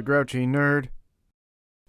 the Grouchy Nerd.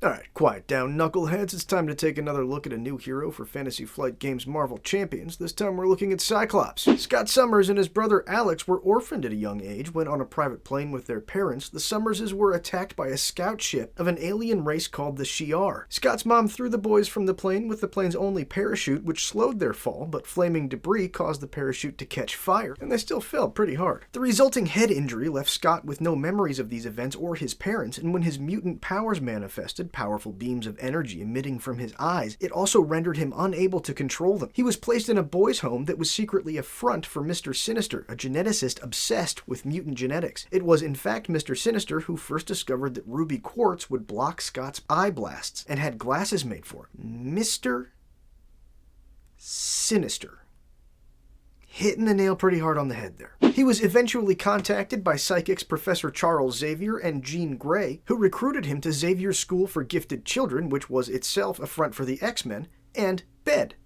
Alright, quiet down, knuckleheads. It's time to take another look at a new hero for Fantasy Flight Games Marvel Champions. This time we're looking at Cyclops. Scott Summers and his brother Alex were orphaned at a young age when on a private plane with their parents, the Summerses were attacked by a scout ship of an alien race called the Shi'ar. Scott's mom threw the boys from the plane with the plane's only parachute, which slowed their fall, but flaming debris caused the parachute to catch fire, and they still fell pretty hard. The resulting head injury left Scott with no memories of these events or his parents, and when his mutant powers manifested, powerful beams of energy emitting from his eyes, it also rendered him unable to control them. He was placed in a boys' home that was secretly a front for Mr. Sinister, a geneticist obsessed with mutant genetics. It was in fact Mr. Sinister who first discovered that ruby quartz would block Scott's eye blasts and had glasses made for him. Mr. Sinister. Hitting the nail pretty hard on the head there. He was eventually contacted by psychics Professor Charles Xavier and Jean Grey, who recruited him to Xavier's School for Gifted Children, which was itself a front for the X-Men, and BED,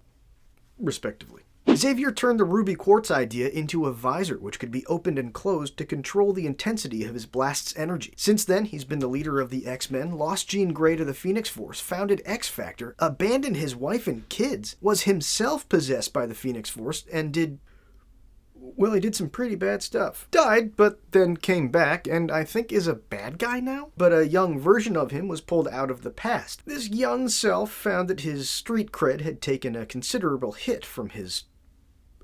respectively. Xavier turned the ruby quartz idea into a visor which could be opened and closed to control the intensity of his blast's energy. Since then, he's been the leader of the X-Men, lost Jean Grey to the Phoenix Force, founded X-Factor, abandoned his wife and kids, was himself possessed by the Phoenix Force, and did some pretty bad stuff. Died, but then came back, and I think is a bad guy now? But a young version of him was pulled out of the past. This young self found that his street cred had taken a considerable hit from his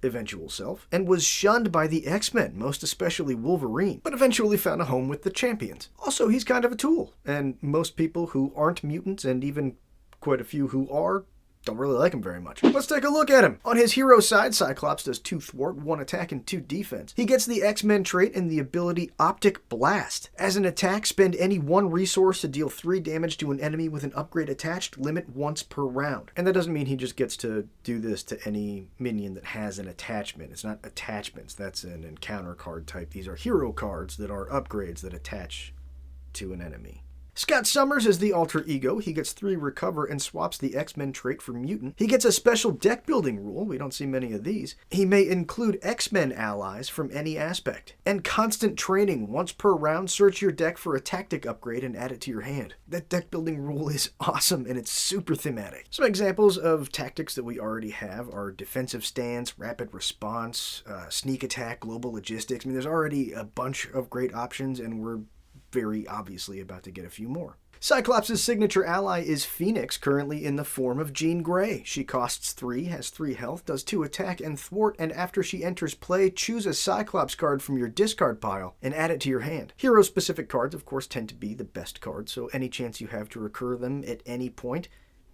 eventual self, and was shunned by the X-Men, most especially Wolverine, but eventually found a home with the Champions. Also, he's kind of a tool, and most people who aren't mutants, and even quite a few who are, don't really like him very much. Let's take a look at him. On his hero side, Cyclops does 2 thwart, 1 attack, and 2 defense. He gets the X-Men trait and the ability Optic Blast. As an attack, spend any 1 resource to deal 3 damage to an enemy with an upgrade attached, limit once per round. And that doesn't mean he just gets to do this to any minion that has an attachment. It's not attachments, that's an encounter card type. These are hero cards that are upgrades that attach to an enemy. Scott Summers is the alter ego. He gets 3 recover and swaps the X-Men trait for mutant. He gets a special deck building rule. We don't see many of these. He may include X-Men allies from any aspect. And constant training. Once per round, search your deck for a tactic upgrade and add it to your hand. That deck building rule is awesome and it's super thematic. Some examples of tactics that we already have are defensive stance, rapid response, sneak attack, global logistics. I mean, there's already a bunch of great options, and we're very obviously about to get a few more. Cyclops' signature ally is Phoenix, currently in the form of Jean Grey. She costs 3, has 3 health, does 2 attack and thwart, and after she enters play, choose a Cyclops card from your discard pile and add it to your hand. Hero-specific cards, of course, tend to be the best cards, so any chance you have to recur them at any point,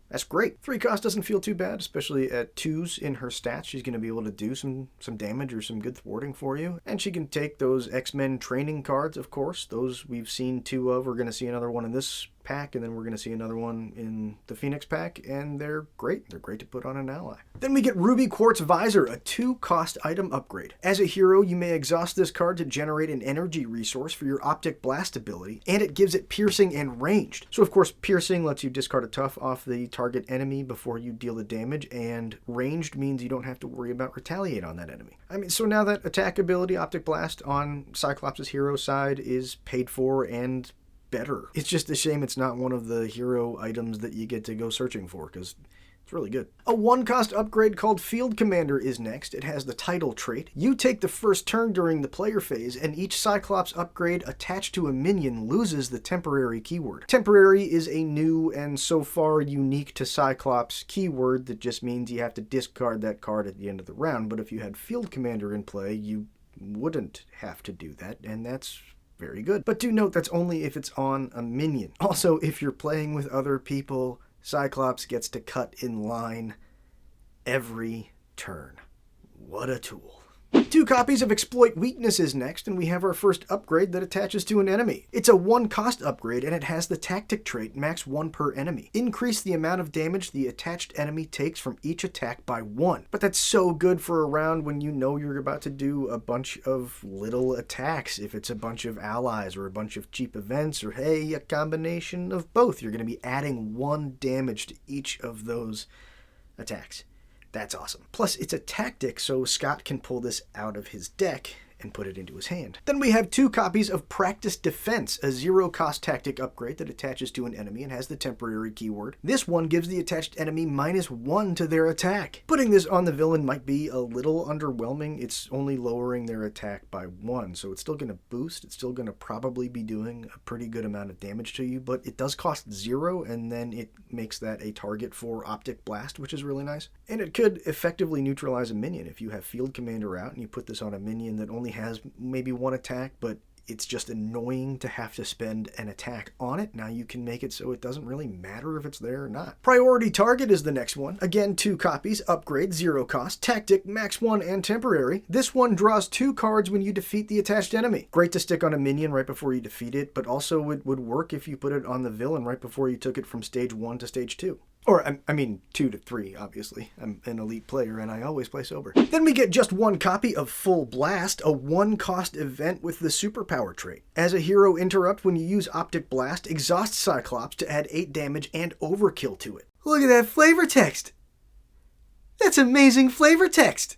that's great. 3 cost doesn't feel too bad, especially at 2s in her stats. She's going to be able to do some damage or some good thwarting for you. And she can take those X-Men training cards, of course. Those we've seen 2 of. We're going to see another one in this pack, and then we're going to see another one in the Phoenix pack, and they're great. They're great to put on an ally. Then we get Ruby Quartz Visor, a 2-cost item upgrade. As a hero, you may exhaust this card to generate an energy resource for your Optic Blast ability, and it gives it piercing and ranged. So of course, piercing lets you discard a tough off the target enemy before you deal the damage, and ranged means you don't have to worry about retaliate on that enemy. I mean, so now that attack ability, Optic Blast, on Cyclops' hero side is paid for and better. It's just a shame it's not one of the hero items that you get to go searching for, because it's really good. A 1-cost upgrade called Field Commander is next. It has the title trait. You take the first turn during the player phase, and each Cyclops upgrade attached to a minion loses the temporary keyword. Temporary is a new and so far unique to Cyclops keyword that just means you have to discard that card at the end of the round, but if you had Field Commander in play, you wouldn't have to do that, and that's very good. But do note that's only if it's on a minion. Also, if you're playing with other people, Cyclops gets to cut in line every turn. What a tool. 2 copies of Exploit Weakness is next, and we have our first upgrade that attaches to an enemy. It's a 1-cost upgrade, and it has the tactic trait, max 1 per enemy. Increase the amount of damage the attached enemy takes from each attack by 1. But that's so good for a round when you know you're about to do a bunch of little attacks. If it's a bunch of allies or a bunch of cheap events, or hey, a combination of both, you're going to be adding 1 damage to each of those attacks. That's awesome. Plus, it's a tactic, so Scott can pull this out of his deck and put it into his hand. Then we have 2 copies of Practice Defense, a 0-cost tactic upgrade that attaches to an enemy and has the temporary keyword. This one gives the attached enemy -1 to their attack. Putting this on the villain might be a little underwhelming. It's only lowering their attack by 1, so it's still going to boost. It's still going to probably be doing a pretty good amount of damage to you, but it does cost 0, and then it makes that a target for Optic Blast, which is really nice. And it could effectively neutralize a minion. If you have Field Commander out and you put this on a minion that only has maybe 1 attack, but it's just annoying to have to spend an attack on it, now you can make it so it doesn't really matter if it's there or not. Priority Target is the next one. Again, 2 copies, upgrade, 0 cost, tactic, max 1, and temporary. This one draws 2 cards when you defeat the attached enemy. Great to stick on a minion right before you defeat it, but also it would work if you put it on the villain right before you took it from stage 1 to stage 2. Or, I mean, 2 to 3, obviously. I'm an elite player, and I always play sober. Then we get just 1 copy of Full Blast, a 1-cost event with the Superpower trait. As a hero interrupt, when you use Optic Blast, exhaust Cyclops to add 8 damage and overkill to it. Look at that flavor text! That's amazing flavor text!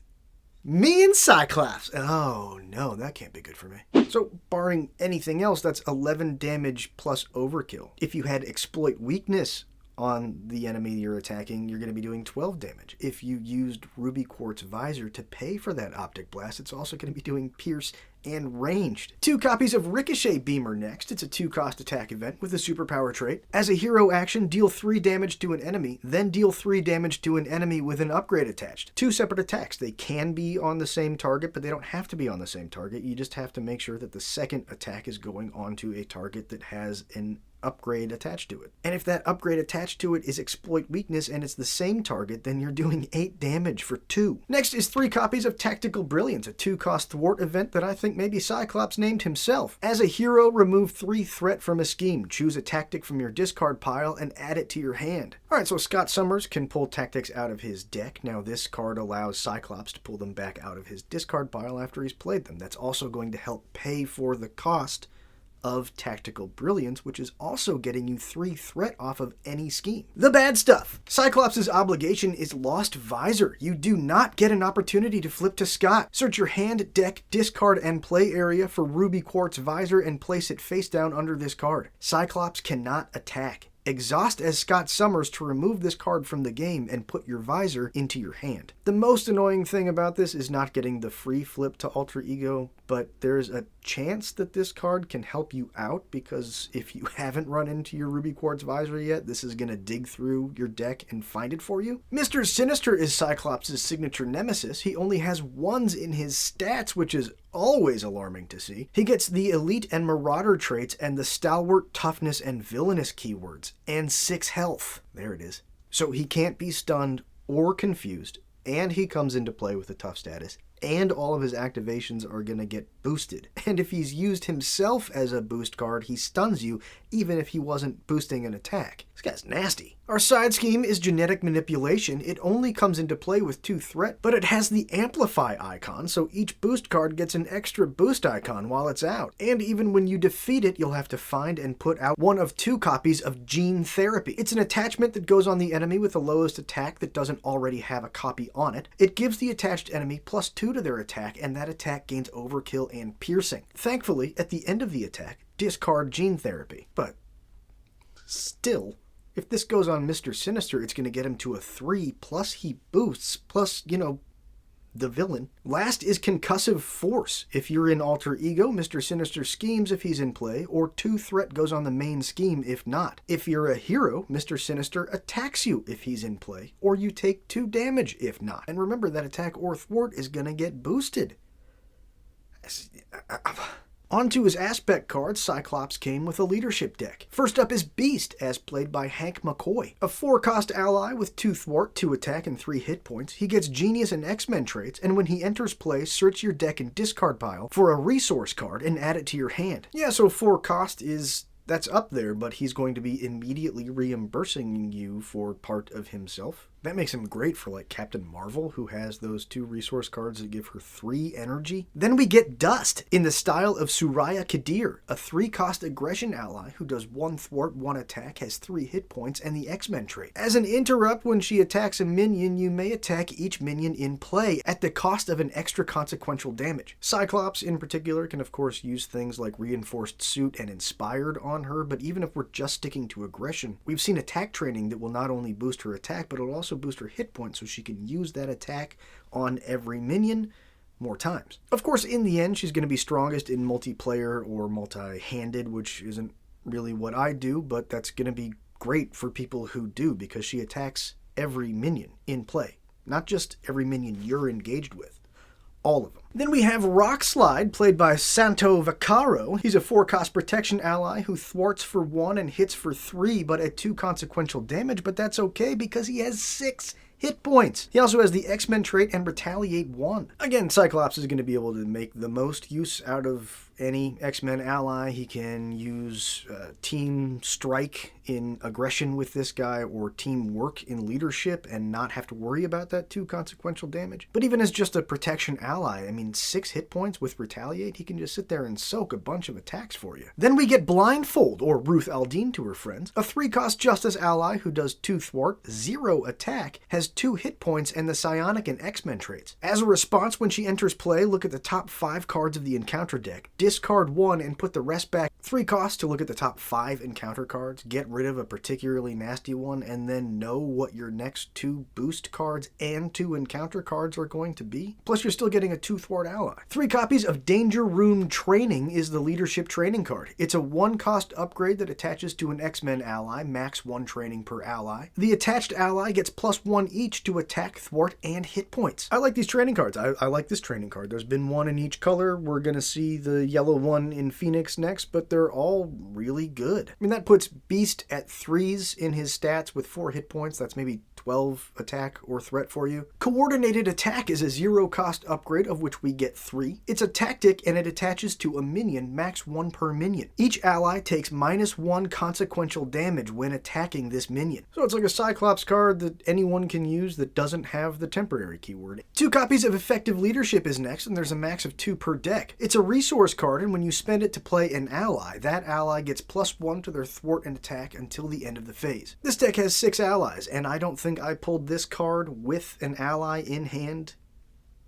Me and Cyclops! Oh, no, that can't be good for me. So, barring anything else, that's 11 damage plus overkill. If you had Exploit Weakness on the enemy you're attacking, you're going to be doing 12 damage. If you used Ruby Quartz Visor to pay for that Optic Blast, it's also going to be doing Pierce and Ranged. 2 copies of Ricochet Beamer next. It's a 2-cost attack event with a Superpower trait. As a hero action, deal 3 damage to an enemy, then deal 3 damage to an enemy with an upgrade attached. 2 separate attacks. They can be on the same target, but they don't have to be on the same target. You just have to make sure that the second attack is going onto a target that has an upgrade attached to it. And if that upgrade attached to it is Exploit Weakness and it's the same target, then you're doing 8 damage for 2. Next is 3 copies of Tactical Brilliance, a 2-cost thwart event that I think maybe Cyclops named himself. As a hero, remove 3 threat from a scheme. Choose a tactic from your discard pile and add it to your hand. Alright, so Scott Summers can pull tactics out of his deck. Now this card allows Cyclops to pull them back out of his discard pile after he's played them. That's also going to help pay for the cost of Tactical Brilliance, which is also getting you 3 threat off of any scheme. The bad stuff. Cyclops' obligation is Lost Visor. You do not get an opportunity to flip to Scott. Search your hand, deck, discard, and play area for Ruby Quartz Visor and place it face down under this card. Cyclops cannot attack. Exhaust as Scott Summers to remove this card from the game and put your visor into your hand. The most annoying thing about this is not getting the free flip to Alter Ego, but there's a chance that this card can help you out, because if you haven't run into your Ruby Quartz Visor yet, this is going to dig through your deck and find it for you. Mr. Sinister is Cyclops' signature nemesis. He only has 1s in his stats, which is always alarming to see. He gets the Elite and Marauder traits and the Stalwart, Toughness, and Villainous keywords, and 6 health. There it is. So he can't be stunned or confused, and he comes into play with a tough status, and all of his activations are going to get boosted. And if he's used himself as a boost card, he stuns you, even if he wasn't boosting an attack. This guy's nasty. Our side scheme is Genetic Manipulation. It only comes into play with 2 threat, but it has the Amplify icon, so each boost card gets an extra boost icon while it's out. And even when you defeat it, you'll have to find and put out 1 of 2 copies of Gene Therapy. It's an attachment that goes on the enemy with the lowest attack that doesn't already have a copy on it. It gives the attached enemy +2 to their attack, and that attack gains Overkill and Piercing. Thankfully, at the end of the attack, discard Gene Therapy. But still, if this goes on Mr. Sinister, it's going to get him to a 3, plus he boosts, plus, the villain. Last is Concussive Force. If you're in Alter Ego, Mr. Sinister schemes if he's in play, or 2 threat goes on the main scheme if not. If you're a hero, Mr. Sinister attacks you if he's in play, or you take 2 damage if not. And remember, that attack or thwart is going to get boosted. Onto his aspect cards, Cyclops came with a leadership deck. First up is Beast, as played by Hank McCoy. A 4-cost ally with 2 thwart, 2 attack, and 3 hit points. He gets Genius and X-Men traits, and when he enters play, search your deck and discard pile for a resource card and add it to your hand. Yeah, so 4 cost that's up there, but he's going to be immediately reimbursing you for part of himself. That makes him great for like Captain Marvel, who has those 2 resource cards that give her 3 energy. Then we get Dust in the style of Suraya Kadir, a 3-cost aggression ally who does 1 thwart, 1 attack, has 3 hit points, and the X-Men trait. As an interrupt, when she attacks a minion, you may attack each minion in play at the cost of an extra consequential damage. Cyclops in particular can of course use things like Reinforced Suit and Inspired on her, but even if we're just sticking to aggression, we've seen attack training that will not only boost her attack, but it'll also boost her hit points so she can use that attack on every minion more times. Of course, in the end, she's going to be strongest in multiplayer or multi-handed, which isn't really what I do, but that's going to be great for people who do because she attacks every minion in play, not just every minion you're engaged with. All of them. Then we have Rock Slide, played by Santo Vaccaro. He's a 4-cost protection ally who thwarts for 1 and hits for 3, but at 2 consequential damage, but that's okay because he has 6 hit points. He also has the X-Men trait and Retaliate 1. Again, Cyclops is going to be able to make the most use out of any X-Men ally. He can use Team Strike in aggression with this guy or Teamwork in leadership and not have to worry about that 2 consequential damage. But even as just a protection ally, I mean 6 hit points with Retaliate, he can just sit there and soak a bunch of attacks for you. Then we get Blindfold, or Ruth Aldine to her friends, a 3-cost Justice ally who does 2 thwart, 0 attack, has 2 hit points, and the Psionic and X-Men traits. As a response, when she enters play, look at the top 5 cards of the encounter deck, discard 1 and put the rest back. 3 costs to look at the top 5 encounter cards, get rid of a particularly nasty one, and then know what your next 2 boost cards and 2 encounter cards are going to be. Plus you're still getting a 2 thwart ally. 3 copies of Danger Room Training is the leadership training card. It's a 1-cost upgrade that attaches to an X-Men ally, max 1 training per ally. The attached ally gets +1 each to attack, thwart, and hit points. I like these training cards. I like this training card. There's been one in each color. We're going to see the yellow one in Phoenix next, but they're all really good. I mean, that puts Beast at 3s in his stats with 4 hit points. That's maybe 12 attack or threat for you. Coordinated Attack is a 0-cost upgrade of which we get 3. It's a tactic and it attaches to a minion, max 1 per minion. Each ally takes -1 consequential damage when attacking this minion. So it's like a Cyclops card that anyone can use that doesn't have the temporary keyword. 2 copies of Effective Leadership is next, and there's a max of 2 per deck. It's a resource card, and when you spend it to play an ally, that ally gets +1 to their thwart and attack until the end of the phase. This deck has 6 allies, and I don't think I pulled this card with an ally in hand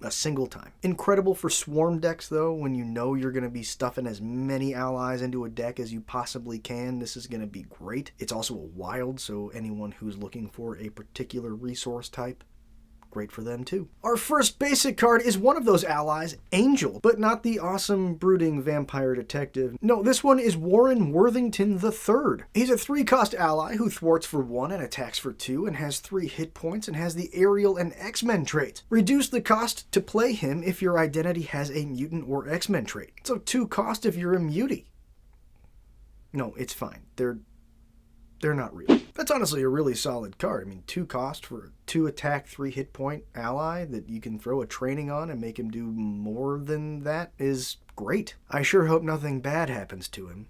a single time. Incredible for swarm decks though, when you know you're going to be stuffing as many allies into a deck as you possibly can. This is going to be great. It's also a wild, so anyone who's looking for a particular resource type, great for them too. Our first basic card is one of those allies, Angel, but not the awesome brooding vampire detective. No, this one is Warren Worthington III. He's a 3-cost ally who thwarts for 1 and attacks for 2 and has 3 hit points and has the Aerial and X-Men traits. Reduce the cost to play him if your identity has a mutant or X-Men trait. So 2 cost if you're a mutie. No, it's fine. They're not real. That's honestly a really solid card. I mean, 2 cost for a 2 attack, 3 hit point ally that you can throw a training on and make him do more than that is great. I sure hope nothing bad happens to him.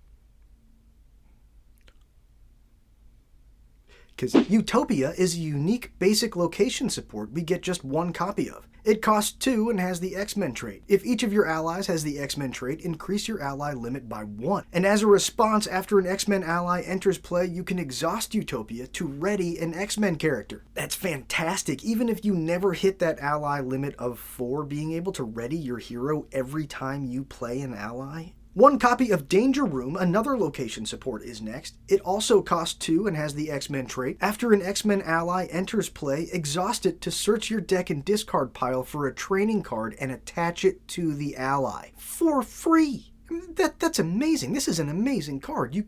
Because Utopia is a unique basic location support we get just 1 copy of. It costs 2 and has the X-Men trait. If each of your allies has the X-Men trait, increase your ally limit by 1. And as a response, after an X-Men ally enters play, you can exhaust Utopia to ready an X-Men character. That's fantastic, even if you never hit that ally limit of 4, being able to ready your hero every time you play an ally. 1 copy of Danger Room, another location support, is next. It also costs 2 and has the X-Men trait. After an X-Men ally enters play, exhaust it to search your deck and discard pile for a training card and attach it to the ally. For free! That's amazing. This is an amazing card.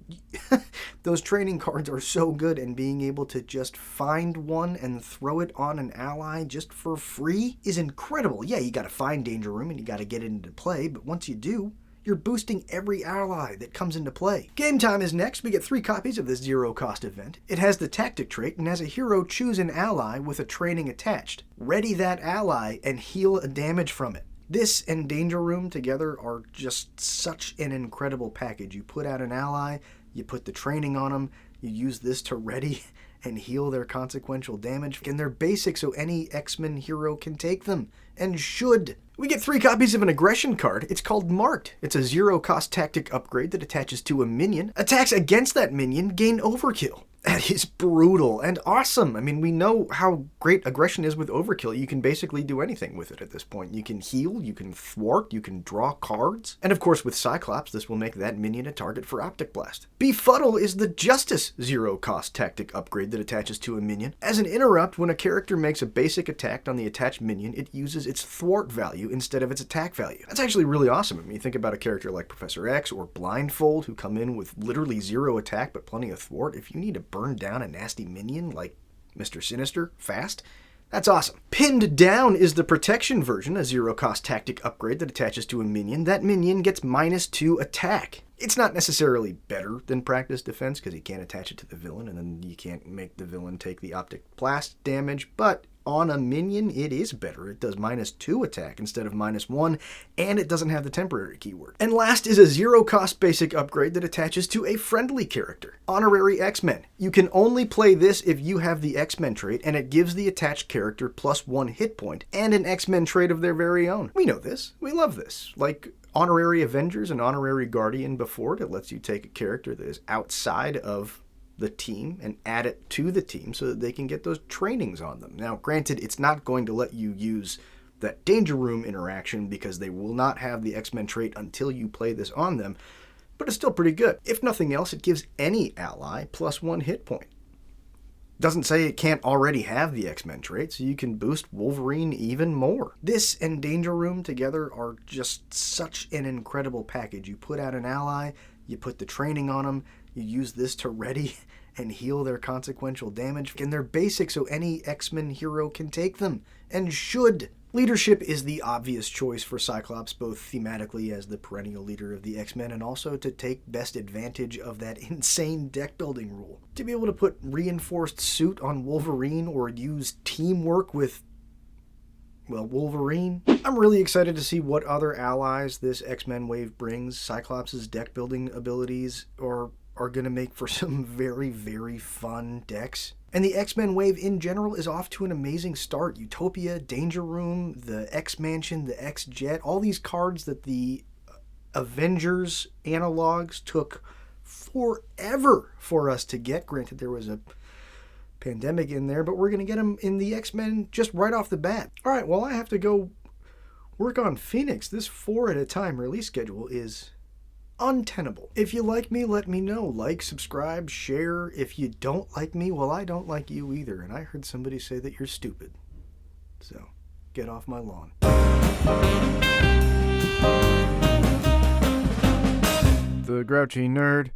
Those training cards are so good, and being able to just find one and throw it on an ally just for free is incredible. Yeah, you gotta find Danger Room and you gotta get it into play, but once you do, you're boosting every ally that comes into play. Game Time is next. We get 3 copies of this 0-cost event. It has the tactic trait, and as a hero, choose an ally with a training attached. Ready that ally and heal a damage from it. This and Danger Room together are just such an incredible package. You put out an ally, you put the training on them, you use this to ready, and heal their consequential damage, and they're basic so any X-Men hero can take them, and should. We get 3 copies of an aggression card. It's called Marked. It's a 0-cost tactic upgrade that attaches to a minion. Attacks against that minion gain overkill. That is brutal and awesome. I mean, we know how great aggression is with overkill. You can basically do anything with it at this point. You can heal, you can thwart, you can draw cards. And of course, with Cyclops, this will make that minion a target for Optic Blast. Befuddle is the Justice 0-cost tactic upgrade that attaches to a minion. As an interrupt, when a character makes a basic attack on the attached minion, it uses its thwart value instead of its attack value. That's actually really awesome. I mean, you think about a character like Professor X or Blindfold, who come in with literally 0 attack but plenty of thwart. If you need to burn down a nasty minion like Mr. Sinister fast, that's awesome. Pinned Down is the protection version, a 0-cost tactic upgrade that attaches to a minion. That minion gets -2 attack. It's not necessarily better than Practice Defense because you can't attach it to the villain and then you can't make the villain take the Optic Blast damage, but on a minion it is better. It does -2 attack instead of -1, and it doesn't have the temporary keyword. And last is a 0-cost basic upgrade that attaches to a friendly character, Honorary X-Men. You can only play this if you have the X-Men trait, and it gives the attached character +1 hit point and an X-Men trait of their very own. We know this. We love this. Like Honorary Avengers and Honorary Guardian before, it lets you take a character that is outside of the team and add it to the team so that they can get those trainings on them. Now, granted, it's not going to let you use that Danger Room interaction because they will not have the X-Men trait until you play this on them, but it's still pretty good. If nothing else, it gives any ally +1 hit point. Doesn't say it can't already have the X-Men trait, so you can boost Wolverine even more. This and Danger Room together are just such an incredible package. You put out an ally, you put the training on them, you use this to ready and heal their consequential damage, and they're basic so any X-Men hero can take them, and should. Leadership is the obvious choice for Cyclops, both thematically as the perennial leader of the X-Men and also to take best advantage of that insane deck building rule. To be able to put reinforced suit on Wolverine or use teamwork with, well, Wolverine. I'm really excited to see what other allies this X-Men wave brings. Cyclops' deck building abilities are going to make for some very, very fun decks. And the X-Men wave in general is off to an amazing start. Utopia, Danger Room, the X-Mansion, the X-Jet, all these cards that the Avengers analogs took forever for us to get. Granted, there was a pandemic in there, but we're going to get them in the X-Men just right off the bat. All right, well, I have to go work on Phoenix. This 4 at a time release schedule is untenable. If you like me, let me know. Like, subscribe, share. If you don't like me, well, I don't like you either. And I heard somebody say that you're stupid. So, get off my lawn. The Grouchy Nerd.